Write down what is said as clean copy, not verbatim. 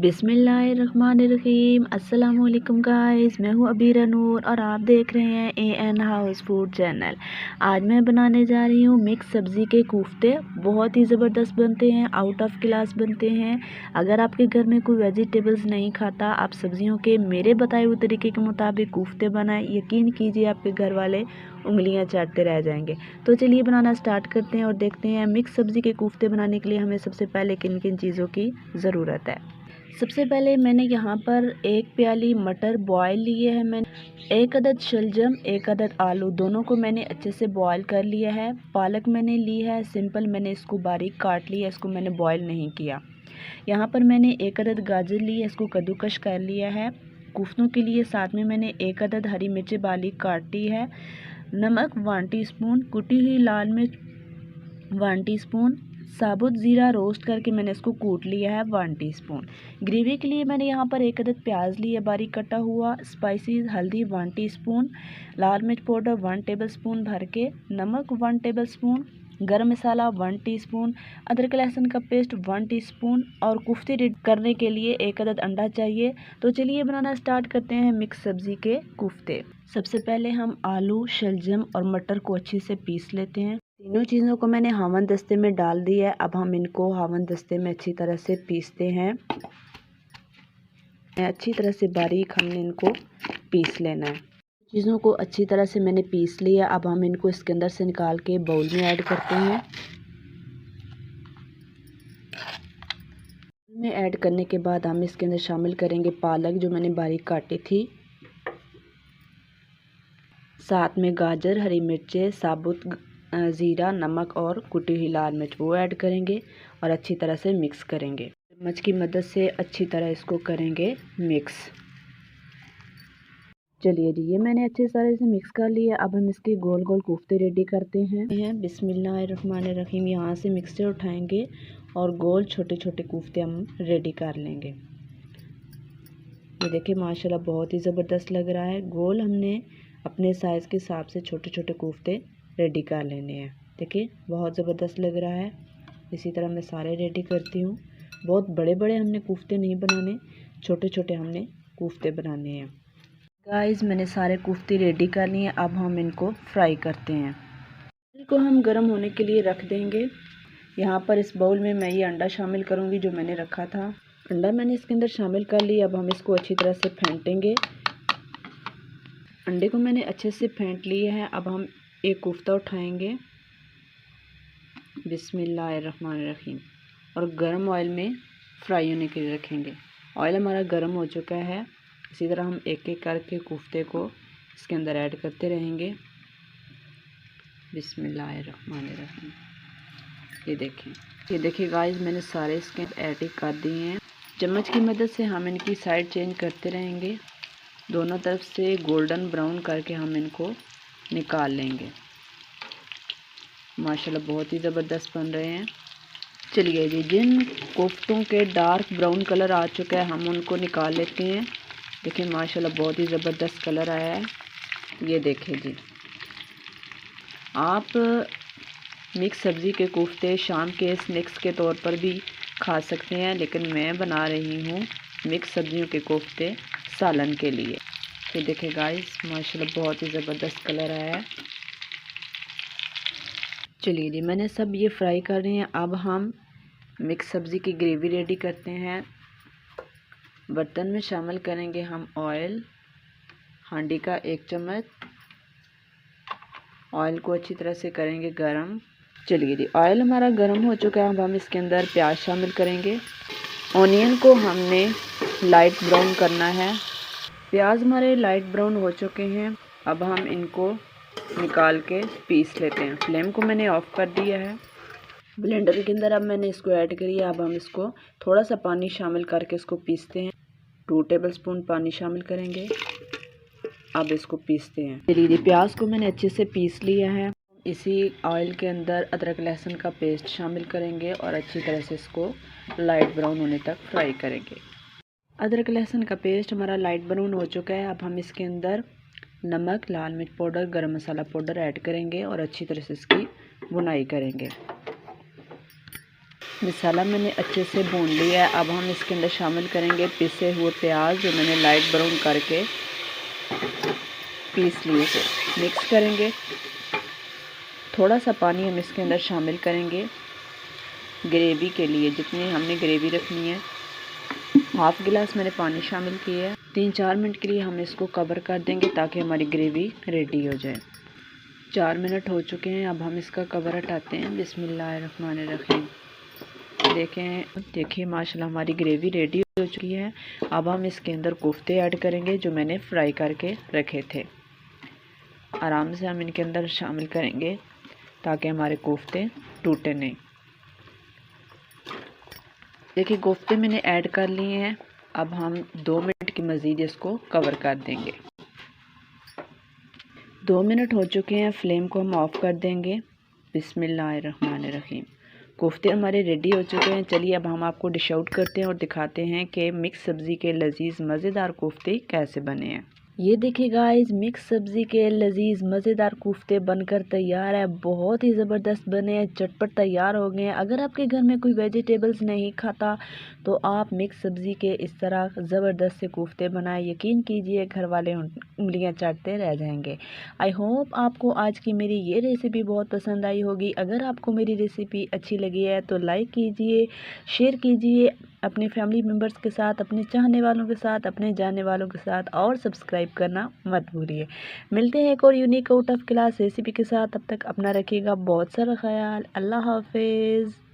बिस्मिल्लाहिर्रहमानिर्रहीम। अस्सलामुअलैकुम गाइस, मैं हूँ अबीरा नूर और आप देख रहे हैं AN हाउस फूड चैनल। आज मैं बनाने जा रही हूँ मिक्स सब्ज़ी के कोफ्ते। बहुत ही ज़बरदस्त बनते हैं, आउट ऑफ क्लास बनते हैं। अगर आपके घर में कोई वेजिटेबल्स नहीं खाता, आप सब्जियों के मेरे बताए हुए तरीके के मुताबिक कोफ्ते बनाएं, यकीन कीजिए आपके घर वाले उंगलियां चाटते रह जाएंगे। तो चलिए बनाना स्टार्ट करते हैं और देखते हैं मिक्स सब्ज़ी के कोफ्ते बनाने के लिए हमें सबसे पहले किन किन चीज़ों की ज़रूरत है। सबसे पहले मैंने यहाँ पर 1 प्याली मटर बॉयल लिए है। मैंने 1 अदद शलजम, 1 अदद आलू, दोनों को मैंने अच्छे से बॉयल कर लिया है। पालक मैंने ली है सिंपल, मैंने इसको बारीक काट लिया, इसको मैंने बॉयल नहीं किया। यहाँ पर मैंने 1 अदद गाजर ली है, इसको कद्दूकश कर लिया है। कोफ्तों के लिए साथ में मैंने 1 अदद हरी मिर्चें बारीक काट ली है। नमक 1 टीस्पून, कुटी हुई लाल मिर्च 1 टीस्पून, साबुत ज़ीरा रोस्ट करके मैंने इसको कूट लिया है 1 टीस्पून। ग्रेवी के लिए मैंने यहाँ पर 1 अदद प्याज लिया बारीक कटा हुआ। स्पाइसेस हल्दी 1 टीस्पून, लाल मिर्च पाउडर 1 टेबलस्पून भर के, नमक 1 टेबलस्पून, गरम मसाला 1 टीस्पून, अदरक लहसुन का पेस्ट 1 टीस्पून और कोफ्ते रेडी करने के लिए 1 अदद अंडा चाहिए। तो चलिए बनाना स्टार्ट करते हैं मिक्स सब्ज़ी के कोफ्ते। सबसे पहले हम आलू, शलजम और मटर को अच्छे से पीस लेते हैं। तीनों चीज़ों को मैंने हावन दस्ते में डाल दिया है। अब हम इनको हावन दस्ते में अच्छी तरह से पीसते हैं। अच्छी तरह से बारीक हमने इनको पीस लेना है। चीज़ों को अच्छी तरह से मैंने पीस लिया। अब हम इनको इसके अंदर से निकाल के बाउल में ऐड करते हैं। में ऐड करने के बाद हम इसके अंदर शामिल करेंगे पालक जो मैंने बारीक काटी थी, साथ में गाजर, हरी मिर्चें, साबुत ज़ीरा, नमक और कुटी हुई लाल मिर्च वो ऐड करेंगे और अच्छी तरह से मिक्स करेंगे। चम्मच की मदद से अच्छी तरह इसको करेंगे मिक्स। चलिए जी, ये मैंने अच्छी तरह से मिक्स कर लिया। अब हम इसके गोल गोल कोफ्ते रेडी करते हैं। बिस्मिल्लाहिर्रहमानिर्रहीम। यहाँ से मिक्सचर उठाएंगे और गोल छोटे छोटे कोफ्ते हम रेडी कर लेंगे। ये देखिए माशाल्लाह बहुत ही ज़बरदस्त लग रहा है। गोल हमने अपने साइज़ के हिसाब से छोटे छोटे कोफ्ते रेडी कर लेने हैं। देखिए बहुत ज़बरदस्त लग रहा है। इसी तरह मैं सारे रेडी करती हूँ। बहुत बड़े बड़े हमने कोफ्ते नहीं बनाने, छोटे छोटे हमने कोफ्ते बनाने हैं। गाइस मैंने सारे कोफ्ते रेडी कर लिए। अब हम इनको फ्राई करते हैं। इनको हम गर्म होने के लिए रख देंगे। यहाँ पर इस बाउल में मैं ये अंडा शामिल करूँगी जो मैंने रखा था। अंडा मैंने इसके अंदर शामिल कर लिया। अब हम इसको अच्छी तरह से फेंटेंगे। अंडे को मैंने अच्छे से फेंट लिया है। अब हम एक कोफ्ता उठाएंगे बिस्मिल्लाहिर्रहमानिर्रहीम और गर्म ऑयल में फ्राई होने के लिए रखेंगे। ऑयल हमारा गर्म हो चुका है। इसी तरह हम एक एक करके कोफ्ते को इसके अंदर ऐड करते रहेंगे। बिस्मिल्लाहिर्रहमानिर्रहीम। ये देखिए गाइस मैंने सारे इसके ऐड कर दिए हैं। चम्मच की मदद से हम इनकी साइड चेंज करते रहेंगे। दोनों तरफ से गोल्डन ब्राउन करके हम इनको निकाल लेंगे। माशाल्लाह बहुत ही ज़बरदस्त बन रहे हैं। चलिए जी, जिन कोफ्तों के डार्क ब्राउन कलर आ चुका है हम उनको निकाल लेते हैं। देखिए माशाल्लाह बहुत ही ज़बरदस्त कलर आया है। ये देखिए जी, आप मिक्स सब्ज़ी के कोफ्ते शाम के स्नैक्स के तौर पर भी खा सकते हैं, लेकिन मैं बना रही हूँ मिक्स सब्जियों के कोफ्ते सालन के लिए। ये देखिए गाइस माशाल्लाह बहुत ही ज़बरदस्त कलर आया है। चलिए जी, मैंने सब ये फ्राई कर रहे हैं। अब हम मिक्स सब्ज़ी की ग्रेवी रेडी करते हैं। बर्तन में शामिल करेंगे हम ऑयल, हांडी का 1 चम्मच। ऑयल को अच्छी तरह से करेंगे गरम। चलिए जी, ऑयल हमारा गरम हो चुका है। अब हम इसके अंदर प्याज शामिल करेंगे। ऑनियन को हमने लाइट ब्राउन करना है। प्याज हमारे लाइट ब्राउन हो चुके हैं। अब हम इनको निकाल के पीस लेते हैं। फ्लेम को मैंने ऑफ कर दिया है। ब्लेंडर के अंदर अब मैंने इसको ऐड करिए। अब हम इसको थोड़ा सा पानी शामिल करके इसको पीसते हैं। 2 टेबलस्पून पानी शामिल करेंगे। अब इसको पीसते हैं। चलिए प्याज को मैंने अच्छे से पीस लिया है। इसी ऑयल के अंदर अदरक लहसुन का पेस्ट शामिल करेंगे और अच्छी तरह से इसको लाइट ब्राउन होने तक फ्राई करेंगे। अदरक लहसुन का पेस्ट हमारा लाइट ब्राउन हो चुका है। अब हम इसके अंदर नमक, लाल मिर्च पाउडर, गरम मसाला पाउडर ऐड करेंगे और अच्छी तरह से इसकी भुनाई करेंगे। मसाला मैंने अच्छे से भून लिया है। अब हम इसके अंदर शामिल करेंगे पिसे हुए प्याज जो मैंने लाइट ब्राउन करके पीस लिए थे। मिक्स करेंगे। थोड़ा सा पानी हम इसके अंदर शामिल करेंगे ग्रेवी के लिए, जितनी हमने ग्रेवी रखनी है। हाफ गिलास मैंने पानी शामिल किया है। 3-4 मिनट के लिए हम इसको कवर कर देंगे ताकि हमारी ग्रेवी रेडी हो जाए। 4 मिनट हो चुके हैं। अब हम इसका कवर हटाते हैं। बिस्मिल्लाहिर्रहमानिर्रहीम। देखिए माशाल्लाह हमारी ग्रेवी रेडी हो चुकी है। अब हम इसके अंदर कोफ्ते ऐड करेंगे जो मैंने फ्राई करके रखे थे। आराम से हम इनके अंदर शामिल करेंगे ताकि हमारे कोफ्ते टूटे नहीं। देखिए कोफ्ते मैंने ऐड कर लिए हैं। अब हम 2 मिनट की मज़ीद इसको कवर कर देंगे। 2 मिनट हो चुके हैं। फ्लेम को हम ऑफ़ कर देंगे। बिस्मिल्लाहिर्रहमानिर्रहीम। कोफ्ते हमारे रेडी हो चुके हैं। चलिए अब हम आपको डिश आउट करते हैं और दिखाते हैं कि मिक्स सब्ज़ी के लजीज मज़ेदार कोफ्ते कैसे बने हैं। ये देखिए गाइस, मिक्स सब्ज़ी के लजीज मज़ेदार कोफ्ते बनकर तैयार है। बहुत ही ज़बरदस्त बने हैं, चटपट तैयार हो गए हैं। अगर आपके घर में कोई वेजिटेबल्स नहीं खाता तो आप मिक्स सब्ज़ी के इस तरह ज़बरदस्त से कोफ्ते बनाएं। यकीन कीजिए घर वाले उंगलियां चाटते रह जाएंगे। आई होप आपको आज की मेरी ये रेसिपी बहुत पसंद आई होगी। अगर आपको मेरी रेसिपी अच्छी लगी है तो लाइक कीजिए, शेयर कीजिए अपने फैमिली मेम्बर्स के साथ, अपने चाहने वालों के साथ, अपने जानने वालों के साथ, और सब्सक्राइब करना मत भूलिए। मिलते हैं एक और unique out of class recipe के साथ। तब तक अपना रखिएगा बहुत सारा ख्याल। अल्लाह हाफिज़।